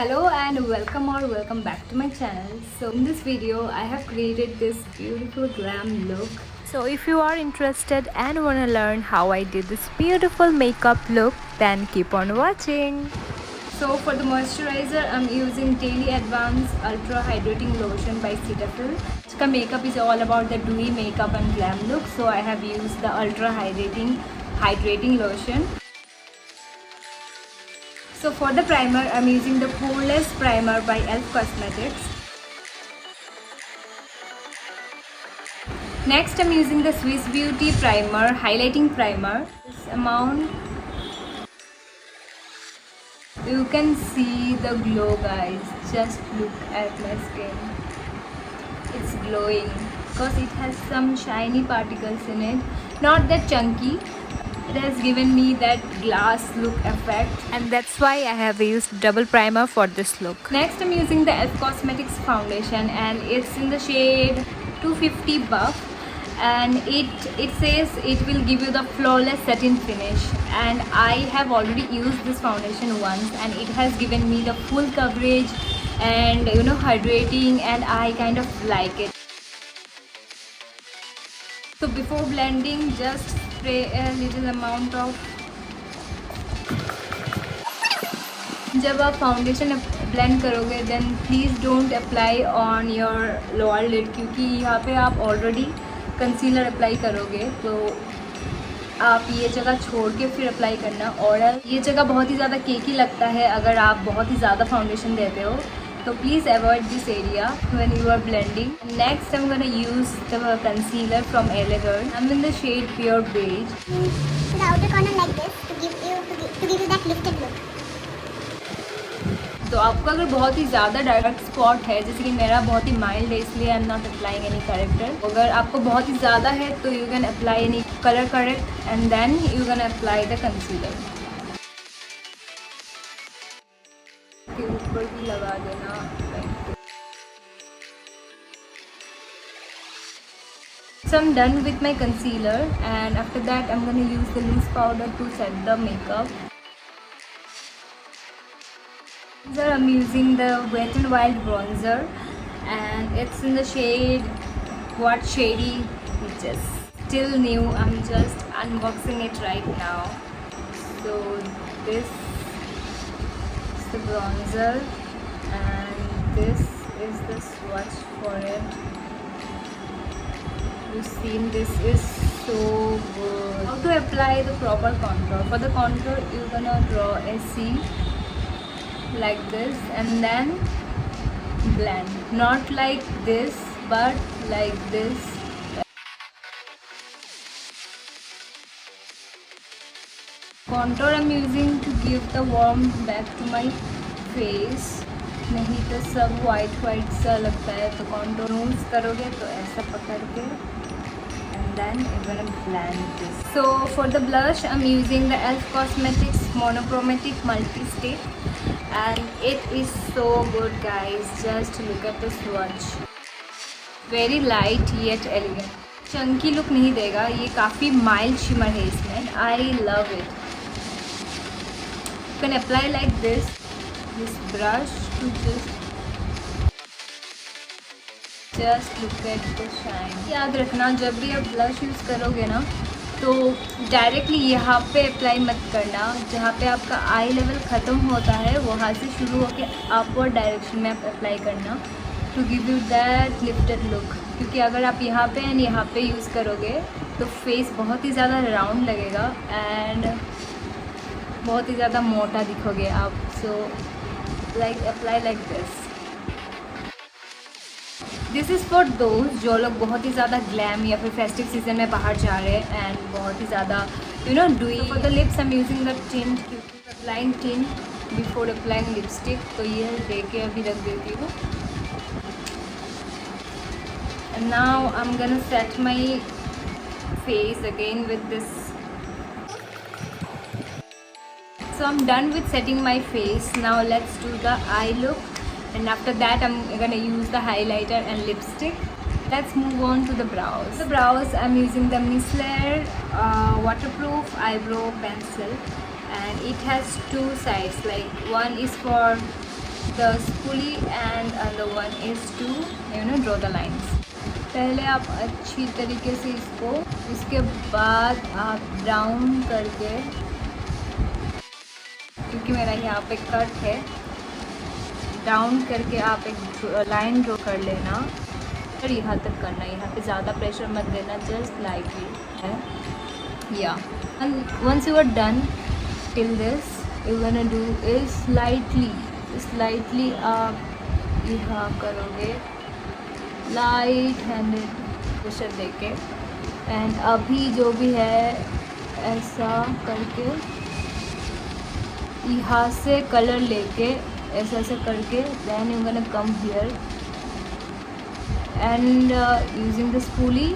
Hello and welcome back to my channel. So in this video I have created this beautiful glam look. So if you are interested and want to learn how I did this beautiful makeup look, then keep on watching. So for the moisturizer I'm using Daily Advance Ultra Hydrating Lotion by Cetaphil. Its makeup is all about the dewy makeup and glam look, so I have used the Ultra Hydrating Lotion. So for the primer, I'm using the Poreless Primer by e.l.f. Cosmetics. Next, I'm using the Swiss Beauty Primer, Highlighting Primer. This amount, you can see the glow, guys. Just look at my skin. It's glowing because it has some shiny particles in it. Not that chunky. It has given me that glass look effect, and that's why I have used double primer for this look. Next I'm using the e.l.f. Cosmetics foundation, and it's in the shade 250 Buff, and it says it will give you the flawless satin finish, and I have already used this foundation once and it has given me the full coverage and hydrating, and I kind of like it. So before blending, just spray a little amount of. जब आप foundation blend करोगे then please don't apply on your lower lid, क्योंकि यहाँ पे आप already concealer apply करोगे, तो आप ये जगह छोड़ के फिर अप्लाई करना। और ये जगह बहुत ही ज़्यादा केकी लगता है अगर आप बहुत ही ज़्यादा फाउंडेशन देते हो, so please avoid this area when you are blending. Next I'm gonna use the concealer from Elegant. I'm in the shade Pure Beige. The outer corner like this to give you that lifted look. तो आपका अगर बहुत ही ज़्यादा dark spot है, जैसे कि मेरा बहुत ही माइल्ड है, इसलिए I am not applying any corrector. अगर आपको बहुत ही ज़्यादा है तो you can apply any colour correct and then you can apply the concealer. के ऊपर भी लगा देना। So I'm done with my concealer, and after that I'm going to use the loose powder to set the makeup. Here I'm using the Wet n Wild bronzer, and it's in the shade What Shady Peaches. Still new, I'm just unboxing it right now. So this the bronzer, and this is the swatch for it. You've seen, this is so good. How to apply the proper contour? For the contour you're gonna draw a C like this and then blend, not like this but like this. Contour I'm using to give the warmth back to my face, नहीं तो सब white सा लगता है। तो contour use करोगे तो ऐसा पकड़ के and then you're gonna blend this. So for the blush I'm using the e.l.f. Cosmetics Monochromatic Multi-Stick, and it is so good, guys. Just look at the swatch. Very light yet elegant. Chunky look नहीं देगा, ये काफ़ी mild shimmer है इसमें। I love it. You can apply like this brush to just look at the shine. याद रखना, जब भी आप ब्लश यूज़ करोगे ना तो डायरेक्टली यहाँ पे अप्लाई मत करना। जहाँ पे आपका आई लेवल ख़त्म होता है वहाँ से शुरू होकर अपवर्ड डायरेक्शन में आप अप्लाई करना to give you that lifted look. क्योंकि अगर आप यहाँ पे एंड यहाँ पे यूज़ करोगे तो फेस बहुत ही ज़्यादा राउंड लगेगा एंड बहुत ही ज़्यादा मोटा दिखोगे आप। So like apply like this is for those जो लोग बहुत ही ज़्यादा ग्लैम या फिर फेस्टिव सीजन में बाहर जा रहे हैं एंड बहुत ही ज़्यादा dewy. For the lips I am using the tint, क्योंकि applying tint before applying lipstick, तो ये दे के अभी रख देती हूँ। And now I am gonna set my face again with this. So I'm done with setting my face. Now let's do the eye look, and after that I'm gonna use the highlighter and lipstick. Let's move on to the brows. The brows I'm using the Micellar waterproof eyebrow pencil, and it has two sides, like one is for the spoolie and other one is to draw the lines. पहले आप अच्छी तरीके से इसको, इसके बाद आप brown करके, क्योंकि मेरा यहाँ पे कट है, डाउन करके आप एक लाइन ड्रॉ कर लेना और यहाँ तक करना. यहाँ पे ज़्यादा प्रेशर मत देना, जस्ट लाइटली है. या once you are done till this, you gonna do is slightly आप यहाँ करोगे लाइट हैंडेड प्रेशर देके. एंड अभी जो भी है ऐसा करके यहाँ से कलर लेके ऐसा ऐसा करके, then you gonna come here and using the spoolie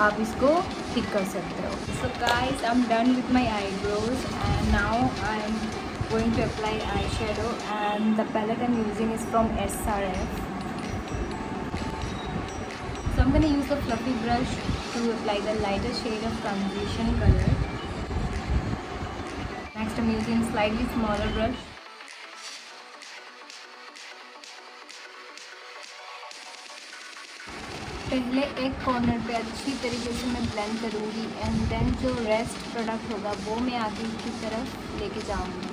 आप इसको ठीक कर सकते हो. So guys, I am done with my eyebrows and now I am going to apply eye shadow and the palette I am using is from SRF. So I'm going to use the fluffy brush to apply the lighter shade of transition color. Next I'm using slightly smaller brush. पहले एक corner पे अच्छी तरीके से मैं blend करूँगी and then जो rest product होगा वो मैं आगे की तरफ लेके जाऊँगी.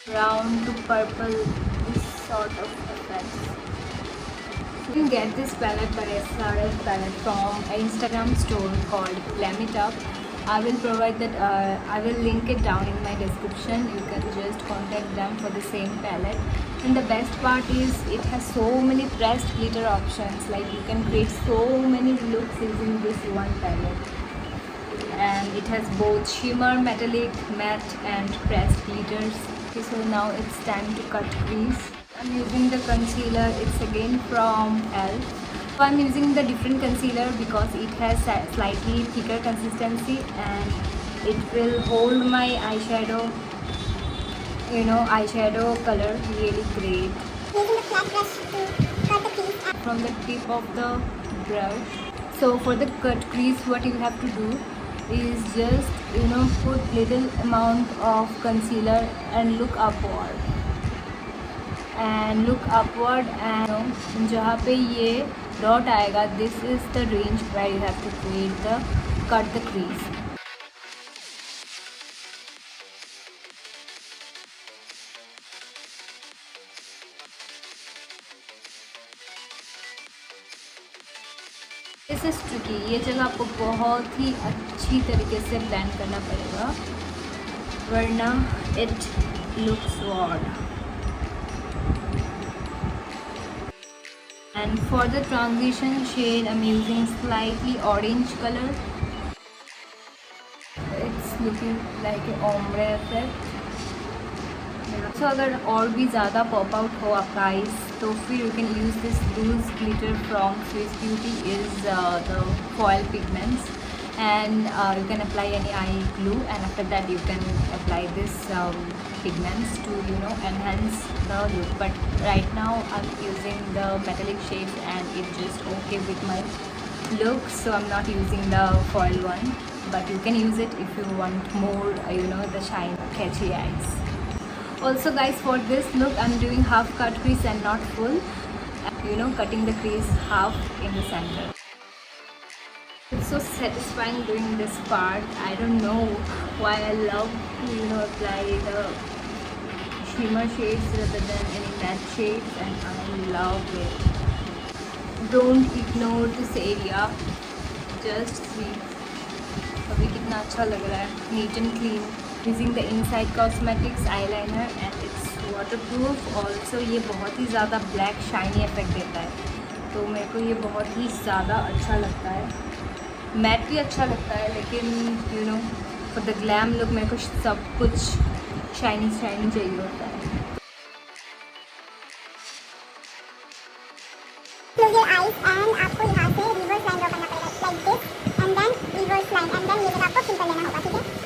Brown to purple, this sort of effect. You can get this palette by SRF palette from an Instagram store called Glam It Up. I will provide that. I will link it down in my description. You can just contact them for the same palette. And the best part is it has so many pressed glitter options. Like you can create so many looks using this one palette. And it has both shimmer, metallic, matte, and pressed glitters. Okay, so now it's time to cut crease. I'm using the concealer, it's again from ELF. So I'm using the different concealer because it has slightly thicker consistency and it will hold my eyeshadow, eyeshadow color really great. Using the flat brush to cut the crease. From the tip of the brush. So for the cut crease, what you have to do is just put little amount of concealer and look upward. And look upward and जहाँ पे ये dot आएगा, this is the range where you have to create the cut the crease. This is tricky. ये जगह आपको बहुत ही अच्छी तरीके से ब्लेंड करना पड़ेगा वरना it looks odd. And for the transition shade, I'm using slightly orange color. It's looking like an ombre effect. So अगर और भी ज़्यादा pop out हो आपका eyes, तो फिर you can use this loose glitter from Swiss Beauty is the foil pigments, and you can apply any eye glue, and after that you can apply this pigments to enhance the look. But right now I'm using the metallic shades and it's just okay with my look, so I'm not using the foil one, but you can use it if you want more the shine catchy eyes. Also guys, for this look I'm doing half cut crease and not full, cutting the crease half in the center. It's so satisfying doing this part. I don't know why I love to apply the shimmer shades rather than any matte shades, and I love it. Don't ignore this area, just see अभी कितना अच्छा लग रहा है, neat and clean. Using the Inside Cosmetics eyeliner and it's waterproof also. ये बहुत ही ज़्यादा black shiny effect देता है, तो मेरे को ये बहुत ही ज़्यादा अच्छा लगता है. मैट भी अच्छा लगता है, लेकिन for the glam look मेरे को सब कुछ शाइनी शाइनी चाहिए होता है. Close your eyes and आपको यहाँ से reverse line ड्रॉ करना पड़ेगा like this and then reverse line and then ये जगह आपको फिल कर लेना होगा. ठीक है.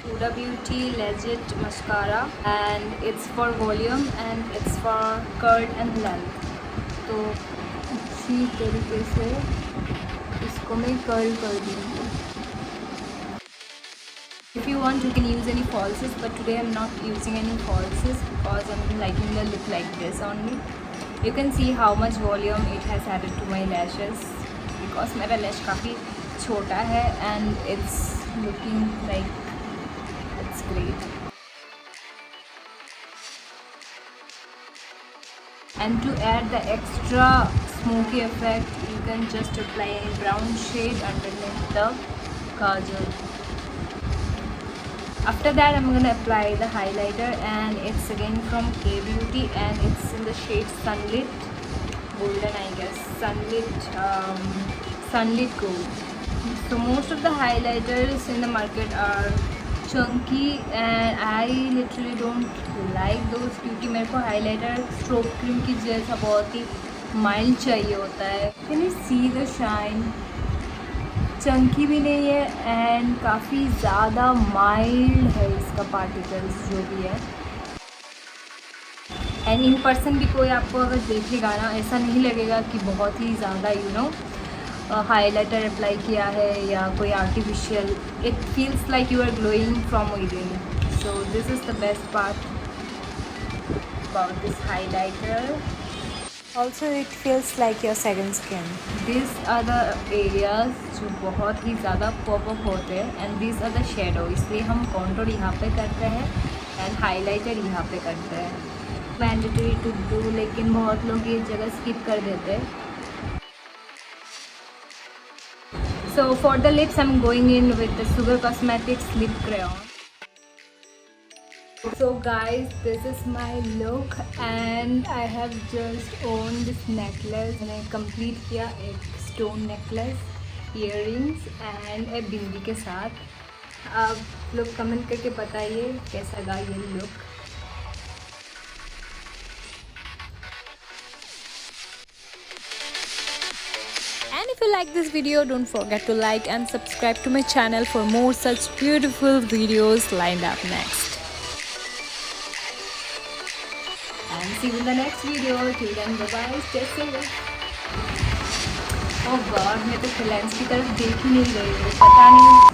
Huda Beauty Legit mascara and it's for volume and it's for curl and length. तो अच्छी तरीके से इसको मैं कर्ल कर दूँगी. If you want, you can use any falsies, but today I'm not using any falsies because I'm liking the look like this only. You can see how much volume it has added to my lashes because मेरा lash काफ़ी छोटा है and it's looking like it's great. And to add the extra smoky effect, you can just apply a brown shade underneath the kajal. After that, I'm gonna apply the highlighter, and it's again from K Beauty, and it's in the shade Sunlit Golden, I guess. Sunlit Gold. So most of the highlighters in the market are chunky, and I literally don't like those क्योंकि मेरे को highlighter stroke cream की जैसा बहुत ही mild चाहिए होता है. Can you see the shine? Chunky भी नहीं है एंड काफ़ी ज़्यादा माइल्ड है इसका पार्टिकल्स जो भी है. एंड इन पर्सन भी कोई आपको अगर देखेगा ना, ऐसा नहीं लगेगा कि बहुत ही ज़्यादा हाइलाइटर अप्लाई किया है या कोई artificial. It feels like you are glowing from within. So this is the best part about this highlighter. Also it feels like your second skin. These are the areas जो बहुत ही ज़्यादा pop up होते हैं and these are the shadow. इसलिए हम contour यहाँ पे करते हैं and highlighter यहाँ पे करते हैं. Mandatory to do, लेकिन बहुत लोग ये जगह skip कर देते हैं. So for the lips I'm going in with the Sugar Cosmetics lip crayon. So guys, this is my look and I have just owned this necklace and I complete किया एक stone necklace, earrings and a बिंदी के साथ. आप लोग comment करके बताइए कैसा लगा ये look. And if you like this video, don't forget to like and subscribe to my channel for more such beautiful videos lined up next. And see you in the next video. Till then, bye bye. Stay safe. Oh God, मैं तो फ्लेंस की तरफ देख ही नहीं रही हूँ. पता नहीं.